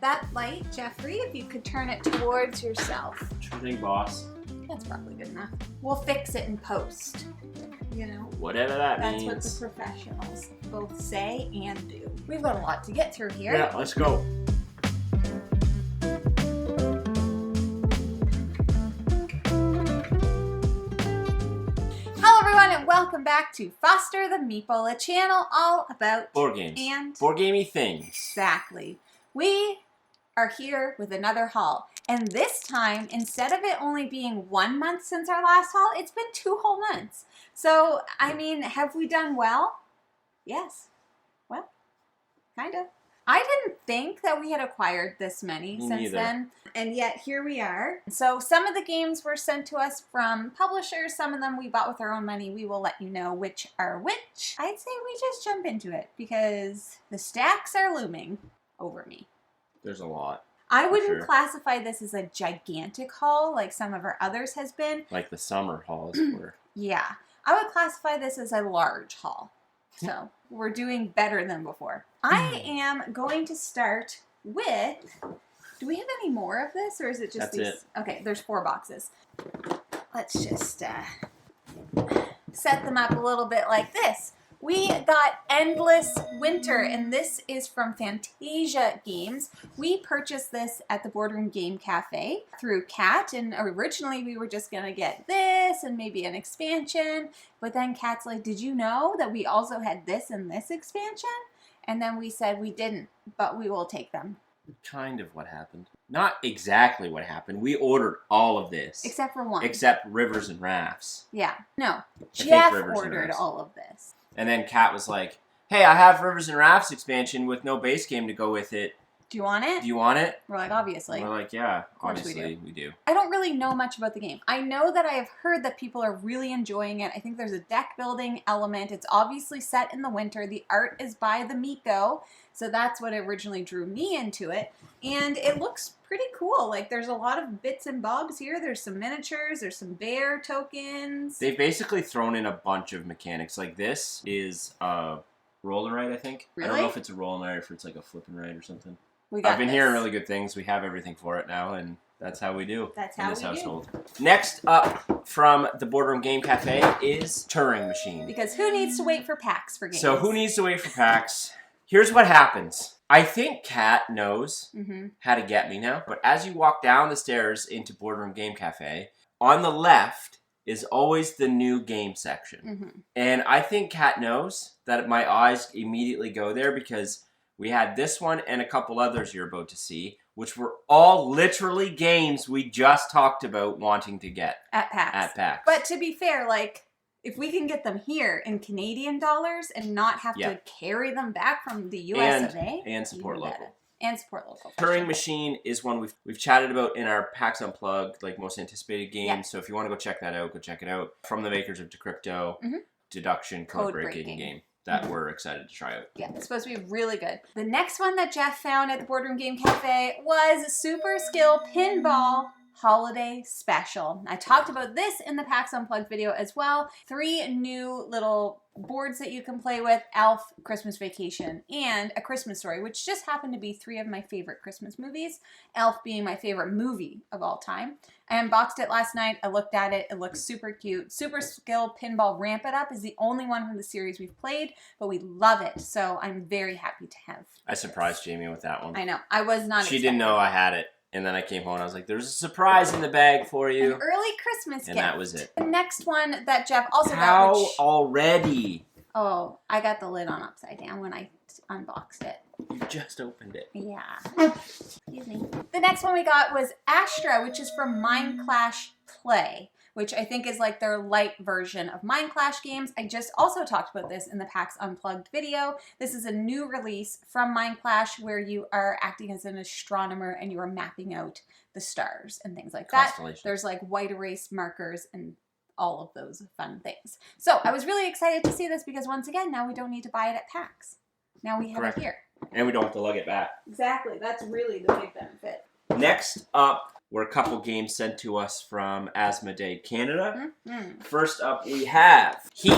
That light, Jeffrey, if you could turn it towards yourself. Sure thing, boss. That's probably good enough. We'll fix it in post. You know? Whatever that That's means. what the professionals both say and do. We've got a lot to get through here. Yeah, let's go. Hello everyone and welcome back to Foster the Meeple, a channel all about Board games. And board gamey things. Exactly. We are here with another haul. And this time, instead of it only being 1 month since our last haul, it's been 2 whole months. So, I mean, have we done well? Yes. Well, kind of. I didn't think that we had acquired this many since then. And yet, here we are. So, some of the games were sent to us from publishers. Some of them we bought with our own money. We will let you know which are which. I'd say we just jump into it because the stacks are looming over me. There's a lot. I wouldn't classify this as a gigantic haul like some of our others has been. Like the summer hauls were. Yeah. I would classify this as a large haul. So we're doing better than before. I am going to start with, do we have any more of this or is it just That's these? it. Okay, there's 4 boxes. Let's just set them up a little bit like this. We got Endless Winter, and this is from Fantasia Games. We purchased this at the Boardroom Game Cafe through Kat, and originally we were just going to get this and maybe an expansion, but then Kat's like, did you know that we also had this and this expansion? And then we said we didn't, but we will take them. Kind of what happened. Not exactly what happened. We ordered all of this. Except for one. Except Rivers and Rafts. Yeah. No. think Jeff Rivers and ordered Rafts. all of this. And then Kat was like, hey, I have Rivers and Rafts expansion with no base game to go with it. Do you want it? Do you want it? We're like, obviously. We're like, yeah, course obviously we do. I don't really know much about the game. I know that I have heard that people are really enjoying it. I think there's a deck building element. It's obviously set in the winter. The art is by the Miko, so that's what originally drew me into it. And it looks pretty cool. Like, there's a lot of bits and bobs here. There's some miniatures. There's some bear tokens. They've basically thrown in a bunch of mechanics. Like, this is a roll and ride, I think. Really? I don't know if it's a roll and ride or if it's like a flip and ride or something. I've been hearing really good things. We have everything for it now, and that's how we do That's in how this we do. household. Next up from the Boardroom Game Cafe is Turing Machine. Because who needs to wait for packs for games? So who needs to wait for packs? Here's what happens. I think Kat knows how to get me now, but as you walk down the stairs into Boardroom Game Cafe, on the left is always the new game section. And I think Kat knows that my eyes immediately go there because we had this one and a couple others you're about to see, which were all literally games we just talked about wanting to get. At PAX. But to be fair, like, if we can get them here in Canadian dollars and not have to carry them back from the US of A. And support local. And support local. Turing Machine is one we've chatted about in our PAX Unplugged, like most anticipated games. Yeah. So if you want to go check that out, go check it out. From the makers of Decrypto, deduction, code breaking game that we're excited to try out. Yeah, it's supposed to be really good. The next one that Jeff found at the Boardroom Game Cafe was Super Skill Pinball Holiday Special. I talked about this in the PAX Unplugged video as well. 3 new little boards that you can play with: Elf, Christmas Vacation, and A Christmas Story, which just happened to be 3 of my favorite Christmas movies. Elf being my favorite movie of all time. I unboxed it last night. I looked at it. It looks super cute. Super Skill Pinball Ramp It Up is the only one from the series we've played, but we love it, so I'm very happy to have. I surprised Jamie with that one. I know. I was not She didn't know I had it. And then I came home and I was like, there's a surprise in the bag for you. An early Christmas gift. And that was it. The next one that Jeff also got, How already? Oh, I got the lid on upside down when I unboxed it. You just opened it. Yeah. Excuse me. The next one we got was Astra, which is from Mind Clash Play, which I think is like their light version of Mind Clash games. I just also talked about this in the PAX Unplugged video. This is a new release from Mind Clash where you are acting as an astronomer and you are mapping out the stars and things like that. There's like white erase markers and all of those fun things. So I was really excited to see this because once again, now we don't need to buy it at PAX. Now we have it here. And we don't have to lug it back. Exactly. That's really the big benefit. Next up were a couple games sent to us from Asmodee Canada. First up, we have Heat.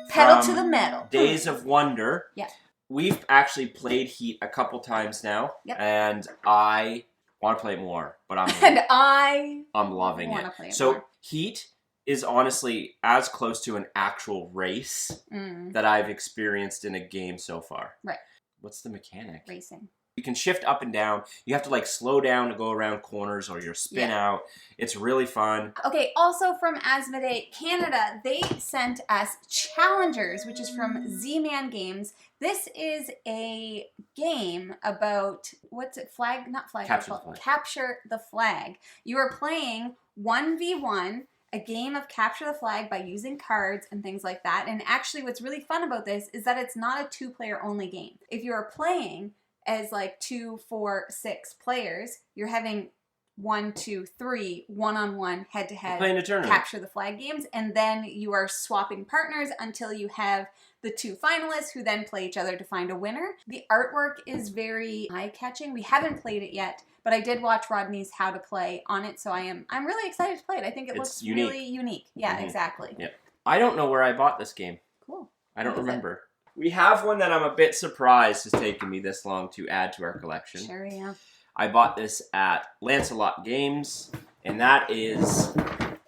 Pedal to the Metal. Days of Wonder. Yeah. we've actually played Heat a couple times now, and I want to play it more, but I'm loving it. So Heat is honestly as close to an actual race that I've experienced in a game so far. Right. What's the mechanic? Racing. You can shift up and down. You have to like slow down to go around corners or you'll spin out. It's really fun. Okay, also from Asmodee Canada, they sent us Challengers, which is from Z-Man Games. This is a game about, what's it, flag? Not flag. Capture the Flag. Capture the Flag. You are playing 1v1, a game of capture the flag by using cards and things like that. And actually what's really fun about this is that it's not a 2-player only game. If you are playing as like 2, 4, 6 players, you're having 1, 2, 3 one-on-one, head-to-head capture the flag games, and then you are swapping partners until you have the 2 finalists who then play each other to find a winner. The artwork is very eye-catching. We haven't played it yet, but I did watch Rodney's How to Play on it, so I'm really excited to play it. I think it looks really unique. Yeah, exactly. Yeah. I don't know where I bought this game. Cool. I don't remember. We have one that I'm a bit surprised has taken me this long to add to our collection. Sure, yeah. I bought this at Lancelot Games, and that is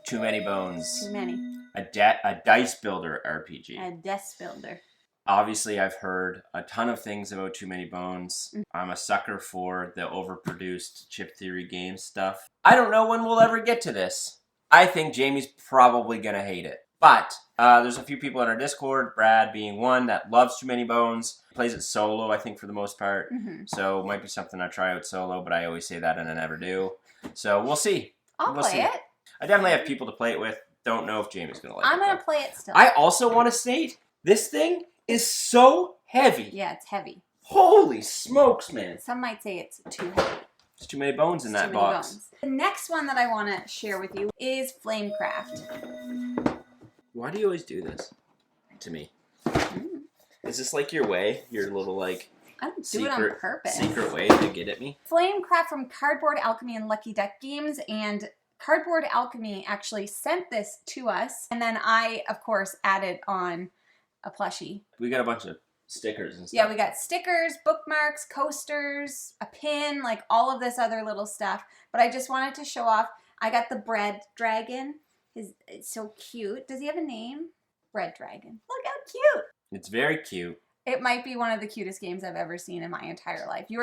Too Many Bones. Too many. A dice builder RPG. A dice builder. Obviously, I've heard a ton of things about Too Many Bones. I'm a sucker for the overproduced chip theory game stuff. I don't know when we'll ever get to this. I think Jamie's probably going to hate it. But there's a few people in our Discord, Brad being one, that loves Too Many Bones. Plays it solo, I think, for the most part. So it might be something I try out solo, but I always say that and I never do. So we'll see. I'll play it. I definitely have people to play it with. Don't know if Jamie's going to like it. I'm going to play it still. I also want to state, this thing is so heavy. Yeah, it's heavy. Holy smokes, man. Some might say it's too heavy. There's too many bones in that box. The next one that I want to share with you is Flamecraft. Why do you always do this to me? Is this like your way? Your little like I don't do it on purpose. Secret way to get at me? Flamecraft from Cardboard Alchemy and Lucky Duck Games, and Cardboard Alchemy actually sent this to us, and then I, of course, added on a plushie. We got a bunch of stickers and stuff. Yeah, we got stickers, bookmarks, coasters, a pin, like all of this other little stuff. But I just wanted to show off. I got the bread dragon. It's so cute. Does he have a name? Bread dragon. Look how cute. It's very cute. It might be one of the cutest games I've ever seen in my entire life. You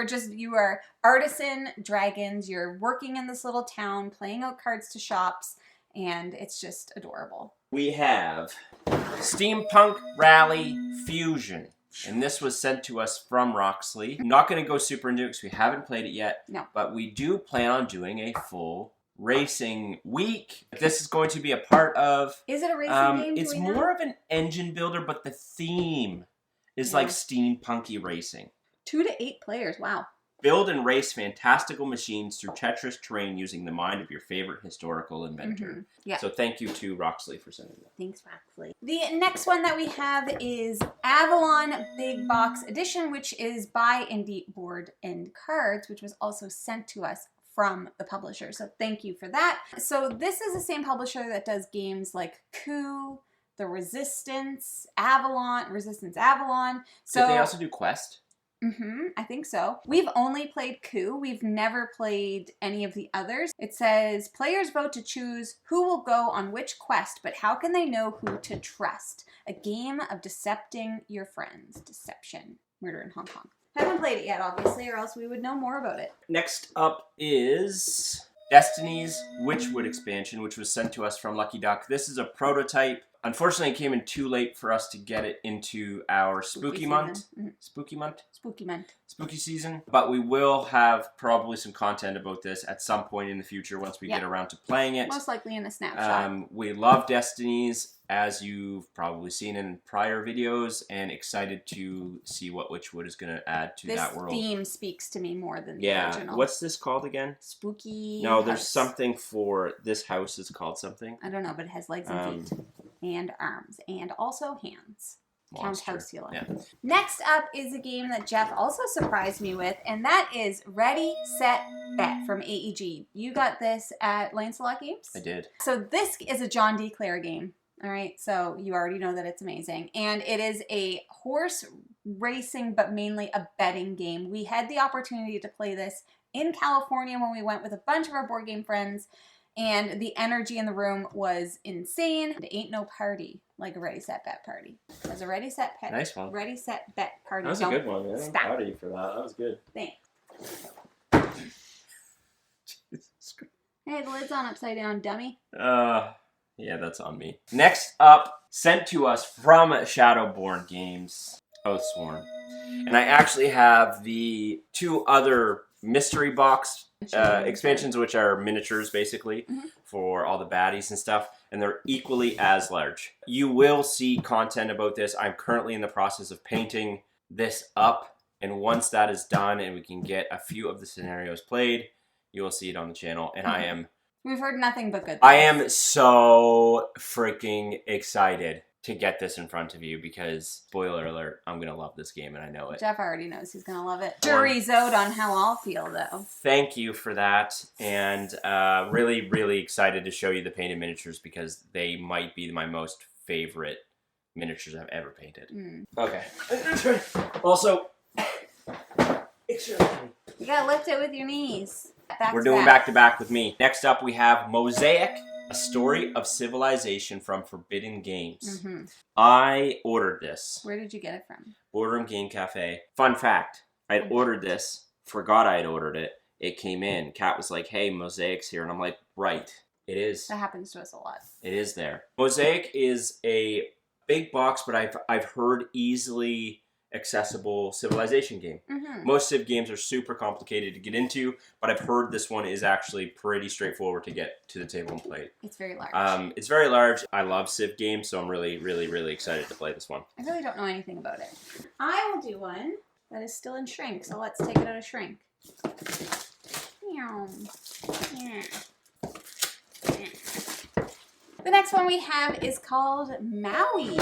are artisan dragons. You're working in this little town, playing out cards to shops, and it's just adorable. We have Steampunk Rally Fusion. And this was sent to us from Roxley. I'm not going to go super into it because we haven't played it yet. No. But we do plan on doing a full racing week. This is going to be a part of... Is it a racing game? It's more of an engine builder, but the theme is like steampunky racing. 2 to 8 players. Wow. Build and race fantastical machines through treacherous terrain using the mind of your favorite historical inventor. Yeah. So thank you to Roxley for sending that. Thanks, Roxley. The next one that we have is Avalon Big Box Edition, which is by Indie Board and Cards, which was also sent to us from the publisher. So thank you for that. So this is the same publisher that does games like Coup, The Resistance Avalon. So did they also do Quest? I think so. We've only played Coup. We've never played any of the others. It says, players vote to choose who will go on which quest, but how can they know who to trust? A game of decepting your friends. Deception. Murder in Hong Kong. I haven't played it yet, obviously, or else we would know more about it. Next up is Destiny's Witchwood expansion, which was sent to us from Lucky Duck. This is a prototype. Unfortunately, it came in too late for us to get it into our spooky month. Spooky season. But we will have probably some content about this at some point in the future once we get around to playing it. Most likely in a snapshot. We love Destiny's, as you've probably seen in prior videos, and excited to see what Witchwood is going to add to that world. This theme speaks to me more than the original. What's this called again? Spooky No, house. There's something for this house is called something. I don't know, but it has legs and feet. And arms. And also hands. Count Housula. Yeah. Next up is a game that Jeff also surprised me with, and that is Ready, Set, Bet from AEG. You got this at Lancelot Games? I did. So this is a John D. Clare game. All right, so you already know that it's amazing. And it is a horse racing, but mainly a betting game. We had the opportunity to play this in California when we went with a bunch of our board game friends, and the energy in the room was insane. It ain't no party like a ready, set, bet party. It was a ready, set, bet. Nice one. Ready, set, bet party. That was a good one, man. Stop. I'm proud of you for that. That was good. Thanks. Jesus Christ. Hey, the lid's on upside down, dummy. Yeah, that's on me. Next up, sent to us from Shadowborn Games, Oathsworn. And I actually have the 2 other mystery box expansions, which are miniatures, basically, for all the baddies and stuff. And they're equally as large. You will see content about this. I'm currently in the process of painting this up. And once that is done and we can get a few of the scenarios played, you will see it on the channel. And We've heard nothing but good things. I am so freaking excited to get this in front of you because, spoiler alert, I'm going to love this game and I know it. Jeff already knows he's going to love it. Jury's out on how I'll feel, though. Thank you for that. And really, really excited to show you the painted miniatures because they might be my most favorite miniatures I've ever painted. Okay. Also, you got to lift it with your knees. We're doing back-to-back with me. Next up, we have Mosaic, A Story of Civilization from Forbidden Games. I ordered this. Where did you get it from? Boardroom Game Cafe. Fun fact, I'd ordered this, forgot I had ordered it. It came in. Kat was like, hey, Mosaic's here. And I'm like, right, it is. That happens to us a lot. It is there. Mosaic is a big box, but I've heard easily accessible civilization game. Most civ games are super complicated to get into, but I've heard this one is actually pretty straightforward to get to the table and play. It's very large. It's very large. I love civ games, so I'm really, really, really excited to play this one. I really don't know anything about it. I will do one that is still in shrink, so let's take it out of shrink. The next one we have is called Maui.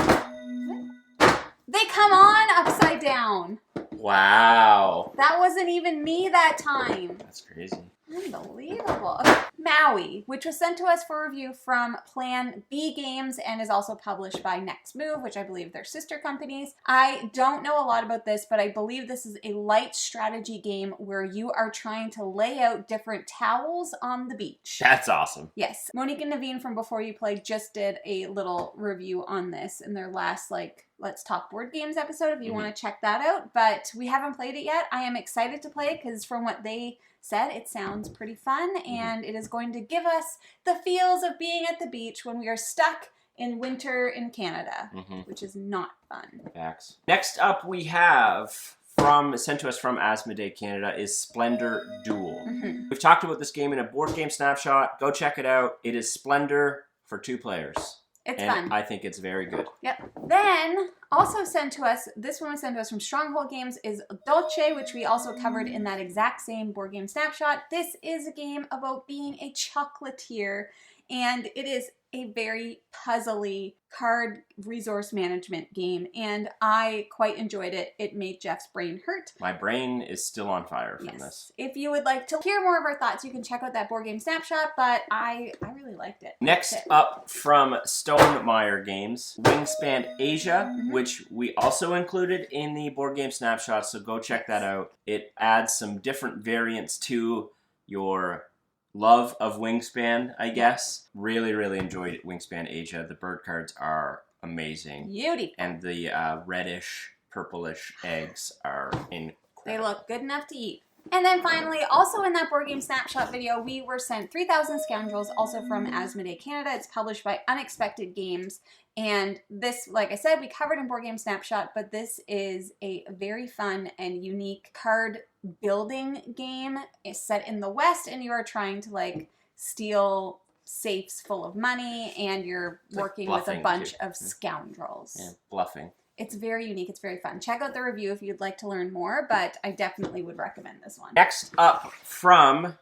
They come on upside down. Wow. That wasn't even me that time. That's crazy. Unbelievable. Okay. Maui, which was sent to us for review from Plan B Games and is also published by Next Move, which I believe they're sister companies. I don't know a lot about this, but I believe this is a light strategy game where you are trying to lay out different towels on the beach. That's awesome. Yes. Monique and Naveen from Before You Play just did a little review on this in their last, Let's Talk Board Games episode if you want to check that out. But we haven't played it yet. I am excited to play it because from what they said, it sounds pretty fun and it is going to give us the feels of being at the beach when we are stuck in winter in Canada, which is not fun. Facts. Next up we have sent to us from Asmodee Canada is Splendor Duel. We've talked about this game in a board game snapshot. Go check it out. It is Splendor for 2 players. It's fun. I think it's very good. Yep. Then, also sent to us, this one was sent to us from Stronghold Games, is Dolce, which we also covered in that exact same board game snapshot. This is a game about being a chocolatier, and it is a very puzzly card resource management game, and I quite enjoyed it. It made Jeff's brain hurt. My brain is still on fire from this. If you would like to hear more of our thoughts, you can check out that board game snapshot, but I really liked it. Next up from Stonemeyer Games, Wingspan Asia, which we also included in the board game snapshot, so go check that out. It adds some different variants to your love of Wingspan, I guess. Really, really enjoyed Wingspan Asia. The bird cards are amazing. Beautiful. And the reddish, purplish eggs are incredible. They look good enough to eat. And then finally, also in that board game snapshot video, we were sent 3,000 Scoundrels, also from Asmodee Canada. It's published by Unexpected Games. And this, like I said, we covered in Board Game Snapshot, but this is a very fun and unique card building game. It's set in the West, and you are trying to steal safes full of money, and you're working with a bunch of scoundrels. Yeah, bluffing. It's very unique. It's very fun. Check out the review if you'd like to learn more, but I definitely would recommend this one. Next up from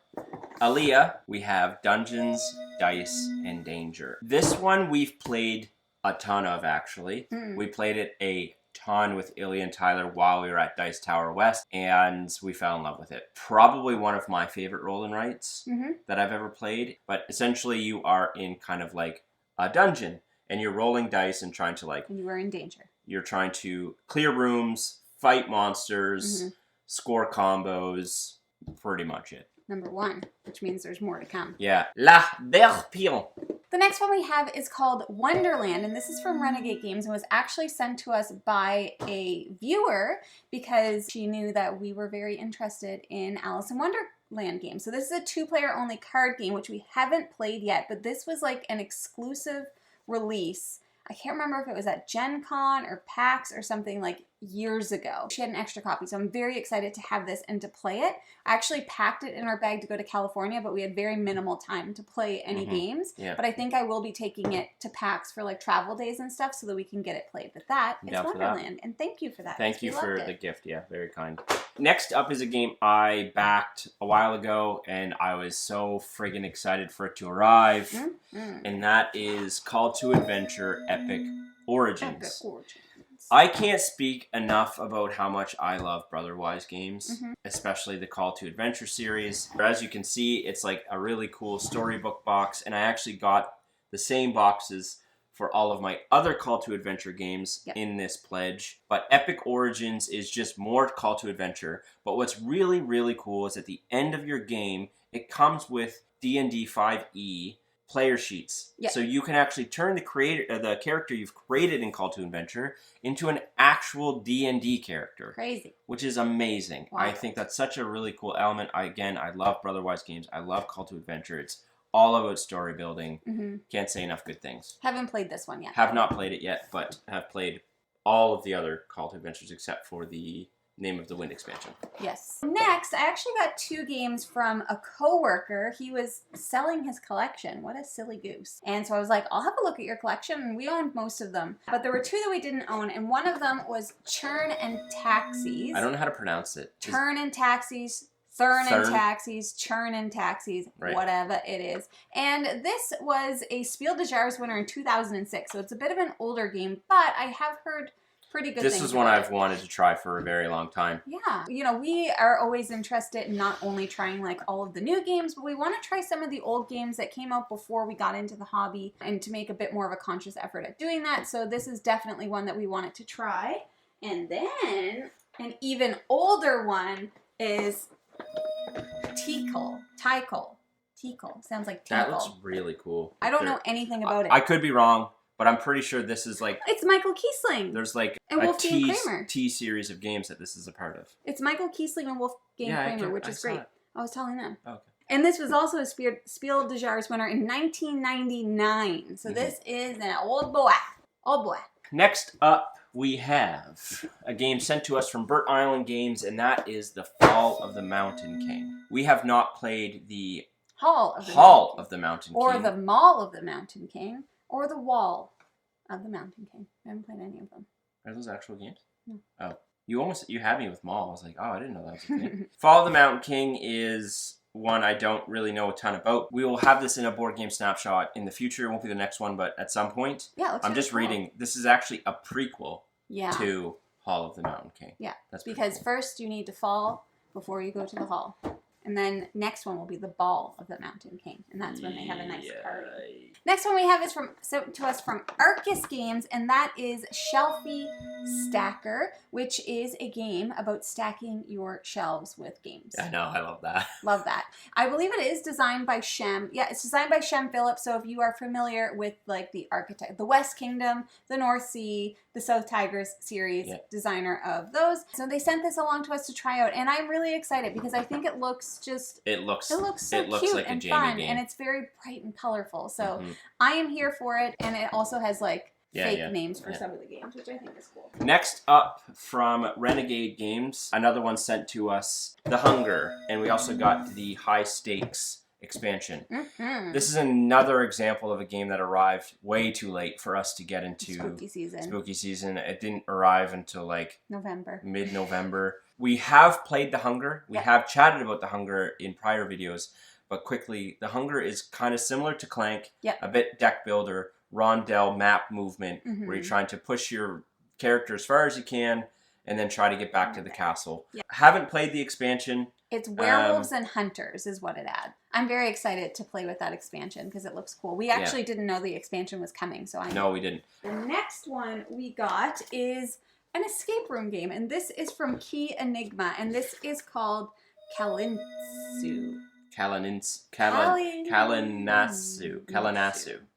Aaliyah, we have Dungeons, Dice, and Danger. This one we've played a ton of, actually. We played it a ton with Ilya and Tyler while we were at Dice Tower West, and we fell in love with it. Probably one of my favorite roll and writes that I've ever played, but essentially you are in kind of like a dungeon, and you're rolling dice and trying to And you are in danger. You're trying to clear rooms, fight monsters, score combos, pretty much it. Number 1, which means there's more to come. Yeah. La Barrington. The next one we have is called Wonderland, and this is from Renegade Games and was actually sent to us by a viewer because she knew that we were very interested in Alice in Wonderland games. So this is a 2-player only card game, which we haven't played yet, but this was like an exclusive release. I can't remember if it was at Gen Con or PAX or something like years ago. She had an extra copy, so I'm very excited to have this and to play it. I actually packed it in our bag to go to California, but we had very minimal time to play any games. Yeah. But I think I will be taking it to PAX for like travel days and stuff so that we can get it played. But that is Wonderland, and thank you for that. Thank you for the gift. Yeah, very kind. Next up is a game I backed a while ago, and I was so friggin' excited for it to arrive. And that is Call to Adventure Epic Origins. I can't speak enough about how much I love Brotherwise games, especially the Call to Adventure series. As you can see, it's like a really cool storybook box, and I actually got the same boxes for all of my other Call to Adventure games in this pledge. But Epic Origins is just more Call to Adventure. But what's really, really cool is at the end of your game, it comes with D&D 5e player sheets. So you can actually turn the character you've created in Call to Adventure into an actual D&D character. Crazy. Which is amazing. Wow. I think that's such a really cool element. I love Brotherwise games. I love Call to Adventure. It's all about story building. Can't say enough good things. Haven't played this one yet. Have not played it yet, but have played all of the other Call to Adventures except for the Name of the Wind expansion. Yes. Next, I actually got 2 games from a coworker. He was selling his collection. What a silly goose. And so I was like, I'll have a look at your collection, and we owned most of them. But there were 2 that we didn't own, and one of them was Churn and Taxis. I don't know how to pronounce it. Churn and Taxis. Thurn and Taxis, Churn and Taxis, whatever it is. And this was a Spiel des Jahres winner in 2006, so it's a bit of an older game, but I have heard pretty good things. This is one I've wanted to try for a very long time. Yeah. You know, we are always interested in not only trying like all of the new games, but we want to try some of the old games that came out before we got into the hobby and to make a bit more of a conscious effort at doing that. So this is definitely one that we wanted to try. And then an even older one is Tikal. Sounds like Tikal. That looks really cool. I don't know anything about it. I could be wrong, but I'm pretty sure this is like... It's Michael Kiesling. There's like a T series of games that this is a part of. It's Michael Kiesling and Wolfgang Kramer, which is great. I was telling them. Okay. And this was also a Spiel des Jahres winner in 1999. So this is an old boy. Old boy. Next up, we have a game sent to us from Burt Island Games, and that is The Fall of the Mountain King. We have not played the Hall of the Mountain King. Or the Mall of the Mountain King. Or the Wall of the Mountain King. I haven't played any of them. Are those actual games? No. Oh. You had me with Mall. I was like, oh, I didn't know that was a thing. Fall of the Mountain King is one I don't really know a ton about. We will have this in a board game snapshot in the future. It won't be the next one, but at some point. Yeah, I'm just reading. This is actually a prequel to Hall of the Mountain King. Yeah, that's because first you need to fall before you go to the hall. And then next one will be the Ball of the Mountain King. And that's when they have a nice party. Next one we have is sent to us from Arcus Games, and that is Shelfie Stacker, which is a game about stacking your shelves with games. I know, I love that. Love that. I believe it is designed by Shem. Yeah, it's designed by Shem Phillips, so if you are familiar with like the architect, the West Kingdom, the North Sea, the South Tigers series, designer of those. So they sent this along to us to try out, and I'm really excited because I think it looks just... It looks so cute like and fun, game. And it's very bright and colorful. So I am here for it, and it also has like fake names for some of the games, which I think is cool. Next up from Renegade Games, another one sent to us, The Hunger, and we also got the High Stakes expansion. This is another example of a game that arrived way too late for us to get into spooky season. It didn't arrive until like mid-November. We have played The Hunger. We have chatted about The Hunger in prior videos, but quickly, The Hunger is kind of similar to Clank, a bit deck builder, rondel map movement, where you're trying to push your character as far as you can and then try to get back to the castle. Haven't played the expansion. It's Werewolves and Hunters is what it had. I'm very excited to play with that expansion because it looks cool. We actually didn't know the expansion was coming, so I know. No, we didn't. The next one we got is an escape room game, and this is from Key Enigma, and this is called Kalinsu. Kalinasu.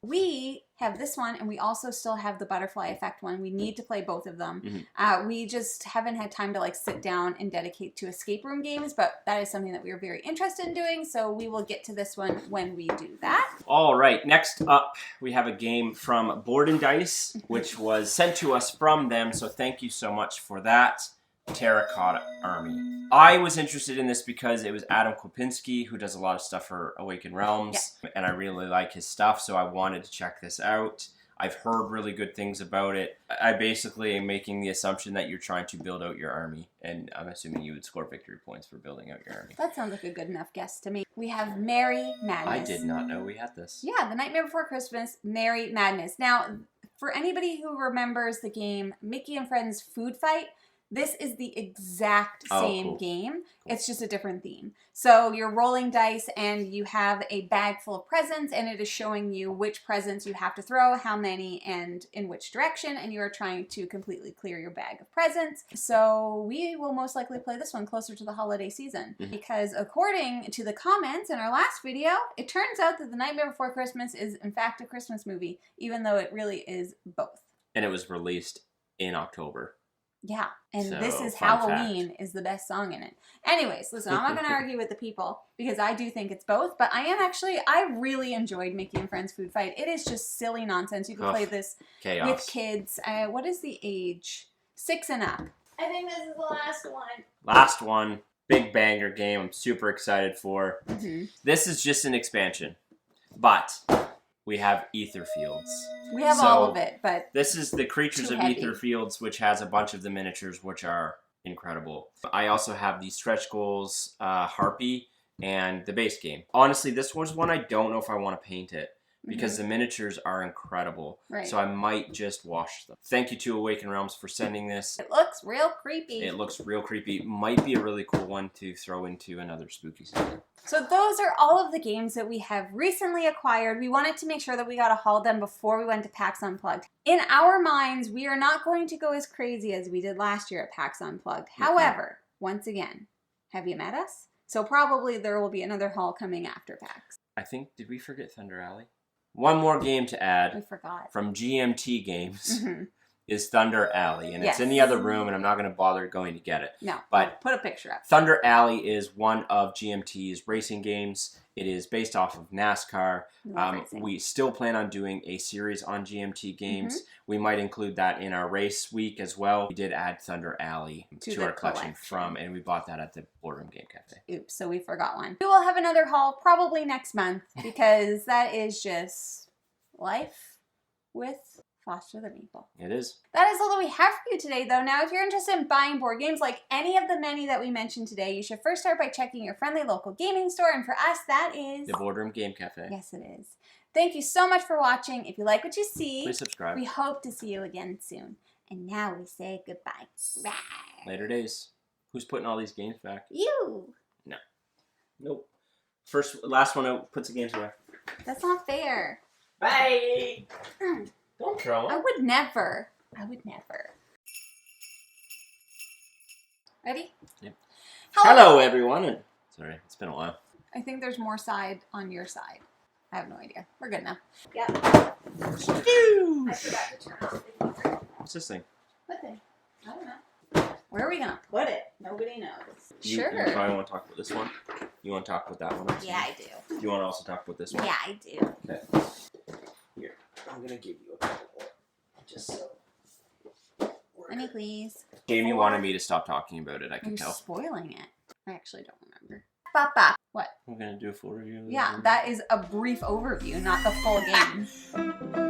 We have this one, and we also still have the butterfly effect one. We need to play both of them. We just haven't had time to like sit down and dedicate to escape room games, but that is something that we are very interested in doing, so we will get to this one when we do that. All right, next up we have a game from Board and Dice, which was sent to us from them, so thank you so much for that. Terracotta Army. I was interested in this because it was Adam Kopinski, who does a lot of stuff for Awakened Realms, and I really like his stuff, so I wanted to check this out. I've heard really good things about it. I basically am making the assumption that you're trying to build out your army, and I'm assuming you would score victory points for building out your army. That sounds like a good enough guess to me. We have Merry Madness. I did not know we had this. Yeah, The Nightmare Before Christmas, Merry Madness. Now, for anybody who remembers the game Mickey and Friends Food Fight, this is the exact same game. It's just a different theme. So you're rolling dice and you have a bag full of presents, and it is showing you which presents you have to throw, how many, and in which direction, and you are trying to completely clear your bag of presents. So we will most likely play this one closer to the holiday season, because according to the comments in our last video, it turns out that The Nightmare Before Christmas is in fact a Christmas movie, even though it really is both. And it was released in October. Yeah, and so, this is fun Halloween fact. Is the best song in it. Anyways, listen, I'm not going to argue with the people because I do think it's both, but I really enjoyed Mickey and Friends Food Fight. It is just silly nonsense. You can play this with kids. What is the age? 6 and up. I think this is the last one. Last one. Big banger game I'm super excited for. This is just an expansion, but we have Ether Fields. We have all of it, but this is the Creatures of Ether Fields, which has a bunch of the miniatures, which are incredible. I also have the stretch goals, Harpy, and the base game. Honestly, this was one I don't know if I want to paint it, because the miniatures are incredible. So I might just wash them. Thank you to Awakened Realms for sending this. It looks real creepy. It looks real creepy. Might be a really cool one to throw into another spooky season. So those are all of the games that we have recently acquired. We wanted to make sure that we got a haul done before we went to PAX Unplugged. In our minds, we are not going to go as crazy as we did last year at PAX Unplugged. However, once again, have you met us? So probably there will be another haul coming after PAX. I think, did we forget Thunder Alley? One more game to add. We forgot. From GMT Games. Is Thunder Alley, and it's in the other room, and I'm not going to bother going to get it. No, but put a picture up. Thunder Alley is one of GMT's racing games. It is based off of NASCAR. We still plan on doing a series on GMT games. We might include that in our race week as well. We did add Thunder Alley to our collection and we bought that at the Boardroom Game Cafe. Oops, so we forgot one. We will have another haul probably next month, because that is just life with Foster the Meeple. It is. That is all that we have for you today, though. Now, if you're interested in buying board games like any of the many that we mentioned today, you should first start by checking your friendly local gaming store, and for us, that is... the Boardroom Game Cafe. Yes, it is. Thank you so much for watching. If you like what you see, please subscribe. We hope to see you again soon. And now we say goodbye. Bye. Later days. Who's putting all these games back? You. No. Nope. Last one out puts the games away. That's not fair. Bye! Don't throw them. I would never. Ready? Yep. Hello everyone. Sorry, it's been a while. I think there's more side on your side. I have no idea. We're good now. Yep. I forgot to turn off. What's this thing? What thing? I don't know. Where are we going to put it? Nobody knows. You probably want to talk about this one? You want to talk about that one? Also? Yeah, I do. Do you want to also talk about this one? Yeah, I do. Okay. Here, I'm going to give you a couple more. Just so. Money, please. Jamie wanted me to stop talking about it, I can You're tell. spoiling it. I actually don't remember. Papa. What? I'm going to do a full review. Yeah, that is a brief overview, not the full game.